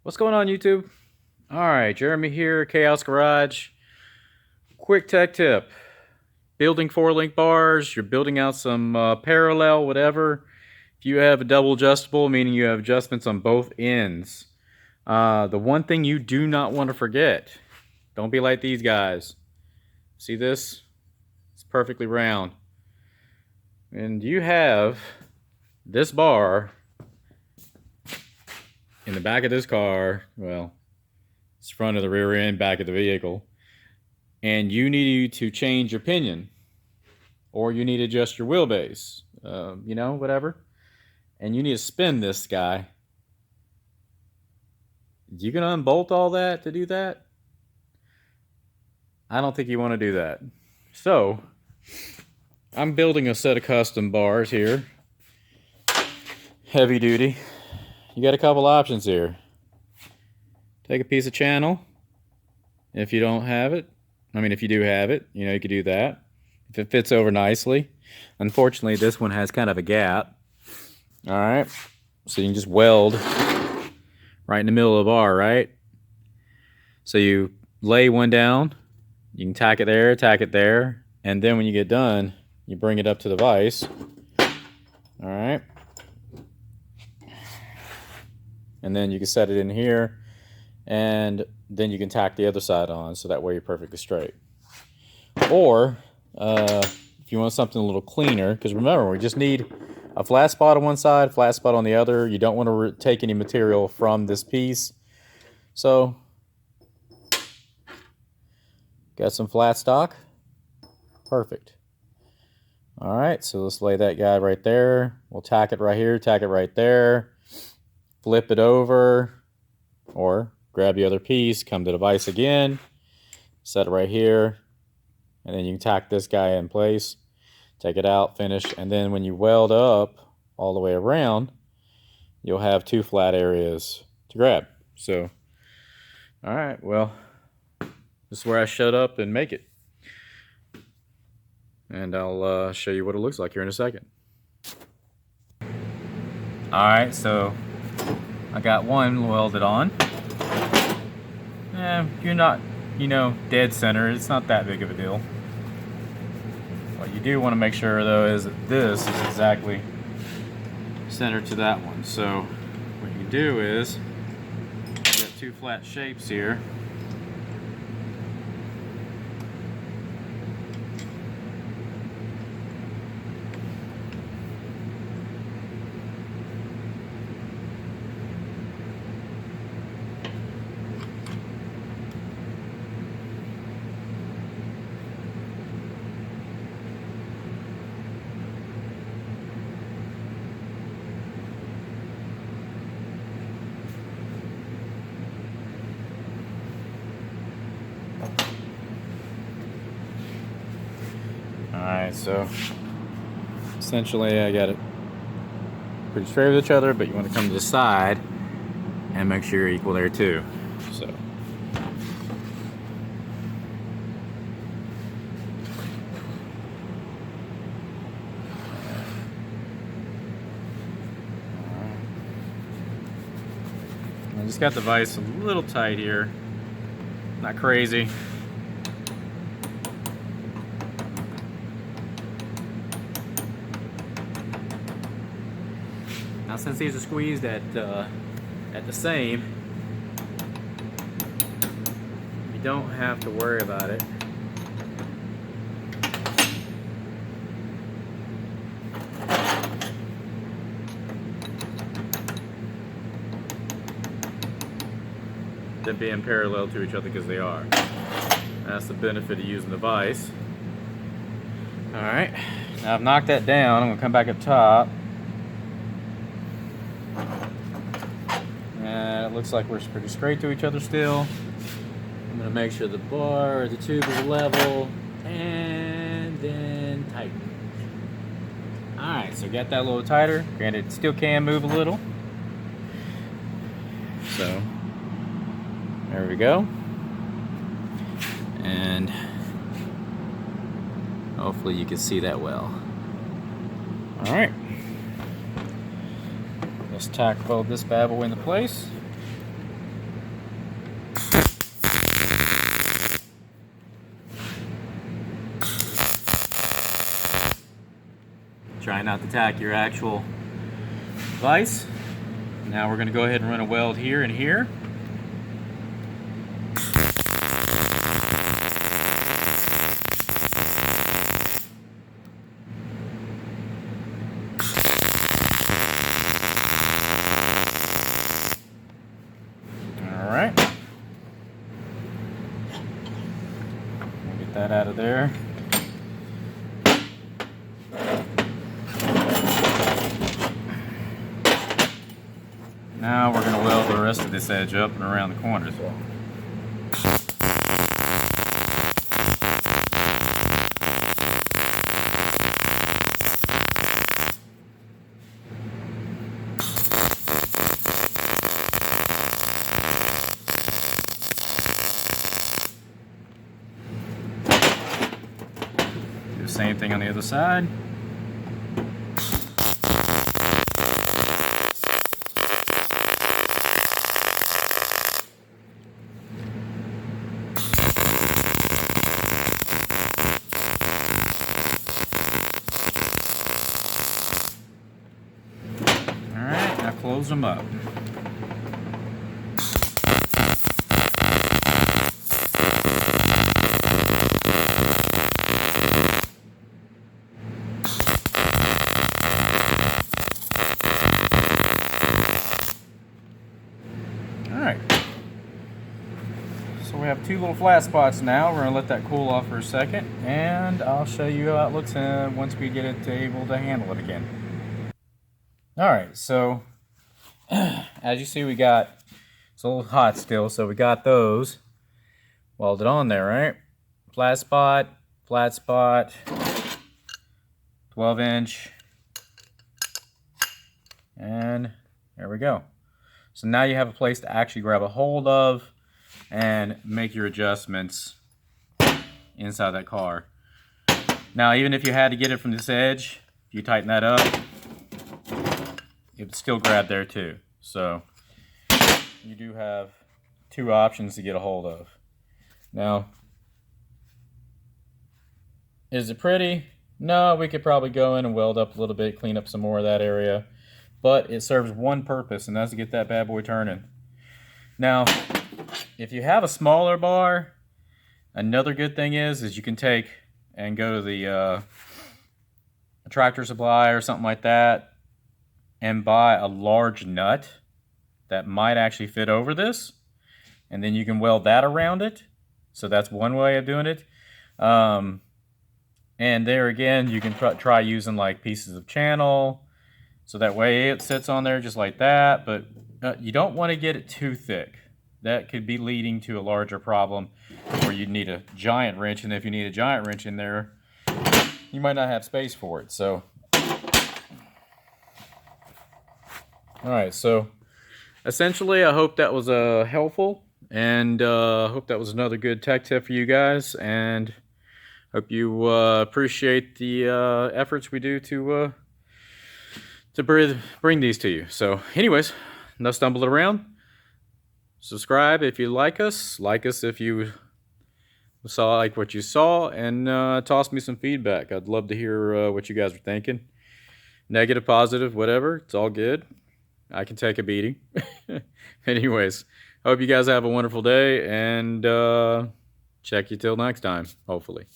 What's going on, YouTube? Alright, Jeremy here, Chaos Garage. Quick tech tip. Building 4-link bars, you're building out some parallel, whatever. If you have a double adjustable, meaning you have adjustments on both ends. The one thing you do not want to forget, don't be like these guys. See this? It's perfectly round. And you have this bar in the back of this car, well, it's front of the rear end, back of the vehicle, and you need to change your pinion, or you need to adjust your wheelbase, whatever, and you need to spin this guy. You can unbolt all that to do that? I don't think you want to do that. So, I'm building a set of custom bars here, heavy duty. You got a couple options here. Take a piece of channel. If you don't have it, if you do have it, you could do that. If it fits over nicely. Unfortunately, this one has kind of a gap. Alright, so you can just weld right in the middle of the bar, right? So you lay one down, you can tack it there, and then when you get done, you bring it up to the vise. Alright. And then you can set it in here, and then you can tack the other side on, so that way you're perfectly straight. Or if you want something a little cleaner, because remember, we just need a flat spot on one side, flat spot on the other. You don't want to take any material from this piece. So got some flat stock. Perfect. All right, so let's lay that guy right there. We'll tack it right here, tack it right there. Flip it over, or grab the other piece, come to the vise again, set it right here, and then you can tack this guy in place, take it out, finish, and then when you weld up all the way around, you'll have two flat areas to grab. So, all right, well, this is where I shut up and make it. And I'll show you what it looks like here in a second. All right, so I got one welded on. You're not, dead center. It's not that big of a deal. What you do want to make sure, though, is that this is exactly centered to that one. So what you do is, you got two flat shapes here. Alright, so essentially I got it pretty straight with each other, but you want to come to the side and make sure you're equal there too. So I just got the vise a little tight here, not crazy. Now, since these are squeezed at the same, you don't have to worry about it. Them being parallel to each other, because they are. That's the benefit of using the vise. Alright, now I've knocked that down. I'm going to come back up top. And it looks like we're pretty straight to each other still. I'm going to make sure the bar or the tube is level, and then tighten. Alright, so got that a little tighter. Granted, it still can move a little. So there we go. And hopefully you can see that well. Alright. Let's tack both this bad boy into place. Try not to tack your actual vise. Now we're going to go ahead and run a weld here and here. Alright. Get that out of there. Now we're going to weld the rest of this edge up and around the corners. Do the same thing on the other side. Close them up. Alright. So we have two little flat spots now. We're going to let that cool off for a second, and I'll show you how it looks once we get it able to handle it again. Alright, so as you see, we got, it's a little hot still, so we got those welded on there, right? Flat spot, 12-inch, and there we go. So now you have a place to actually grab a hold of and make your adjustments inside that car. Now, even if you had to get it from this edge, if you tighten that up, it would still grab there too. So you do have two options to get a hold of. Now, is it pretty? No, we could probably go in and weld up a little bit, clean up some more of that area. But it serves one purpose, and that's to get that bad boy turning. Now, if you have a smaller bar, another good thing is you can take and go to the a Tractor Supply or something like that and buy a large nut that might actually fit over this, and then you can weld that around it. So that's one way of doing it. And there again, you can try using like pieces of channel, so that way it sits on there just like that, but you don't want to get it too thick. That could be leading to a larger problem where you need a giant wrench, and if you need a giant wrench in there, you might not have space for it. So alright, so essentially I hope that was helpful, and hope that was another good tech tip for you guys, and hope you appreciate the efforts we do to bring these to you. So anyways, enough stumbling around. Subscribe if you like us if you saw what you saw, and toss me some feedback. I'd love to hear what you guys are thinking. Negative, positive, whatever, it's all good. I can take a beating. Anyways, hope you guys have a wonderful day, and check you till next time, hopefully.